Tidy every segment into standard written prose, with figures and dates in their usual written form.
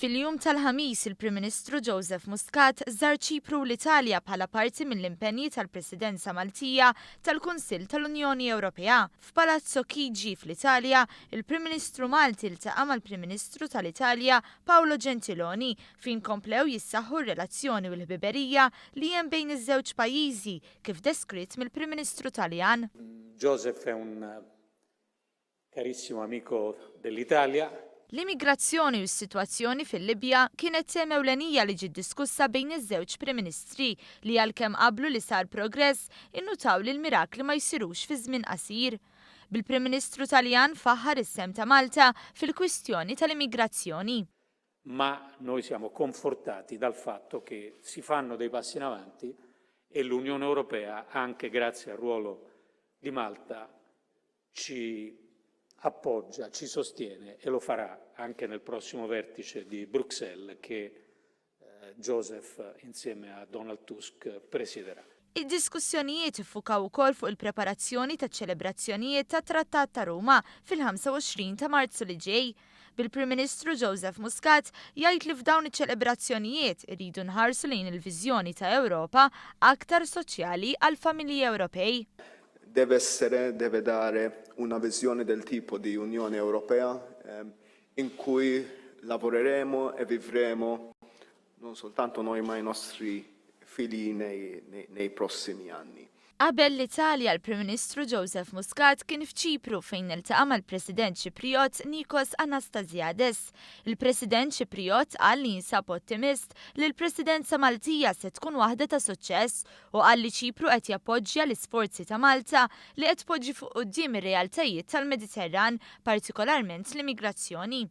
Fil-jum tal-ħamis il-Prim Ministru Joseph Muscat żar Ċipru u l-Italja bħala parti mill-impenji tal-Presidenza Maltija tal-Kunsill tal-Unjoni Ewropea. F'Palazzo Chigi fl-Italja, il-Prim Ministru Malti iltaqa' mal-Prim Ministru tal-Italja Paolo Gentiloni fejn komplew jissaħħu r-relazzjoni u l-ħbiberija li hemm bejn iż-żewġ pajjiżi kif deskritt mill-Prim Ministru Taljan. Joseph è un carissimo amico dell'Italia. L-immigrazzjoni u s-sitwazzjoni fil-Libja kienet tema ewlenija li ġiet diskussa bejn iż-żewġ Prim Ministri li għalkemm qablu li sar progress innutaw li l-mirakli ma jsirux fi żmien qasir. Bil-Prim Ministru Taljan faħħar is-sem ta' Malta fil-kwistjoni tal-immigrazzjoni. Ma noi siamo confortati dal fatto che si fanno dei passi in avanti e l'Unione Europea, anche grazie al ruolo di Malta, ci appoggia, ci sostiene e lo farà anche nel prossimo vertice di Bruxelles che Joseph insieme a Donald Tusk presiederà. Id-diskussjonijiet iffukaw ukoll fuq il-preparazzjoni ta' ċelebrazzjonijiet ta' Trattat ta' Ruma fil-25 ta' Marzu li ġej. Bil-Prim Ministru Joseph Muscat jgħid li f'dawn iċ-ċelebrazzjonijiet iridu nħarsu lejn il-viżjoni ta' Ewropa aktar soċjali għall-familji Ewropej. Deve dare una visione del tipo di Unione Europea in cui lavoreremo e vivremo non soltanto noi ma i nostri figli nei prossimi anni. Qabel l-Italja l-Prim Ministru Joseph Muscat kien f'Ċipru fejn iltaqa' mal-President Ċipriot Nikos Anastasiades. Il-President Ċipriot qal li jinsab ottimist li l-Presidenza Maltija se tkun waħda ta' suċċess u qal li Ċipru qed jappoġġja l-isforzi ta' Malta li qed tpoġġi fuq quddiem ir-realtajiet tal-Mediterran, partikolarment l-immigrazzjoni.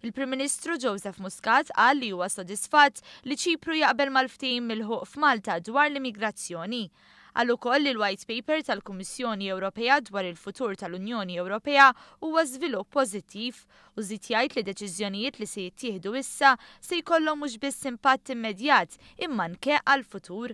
Il-Prim Ministru Joseph Muscat qal li huwa sodisfatt li Ċipru jaqbel mal-ftehim milħuq f'Malta dwar l-immigrazzjoni. Qal ukoll li l-White Paper tal-Kummissjoni Ewropea dwar il-futur tal-Unjoni Ewropea huwa żvilupp pożittiv u żied jgħid li deċiżjonijiet li se jittieħdu issa se jkollhom mhux biss impatt immedjat imma anke għall-futur.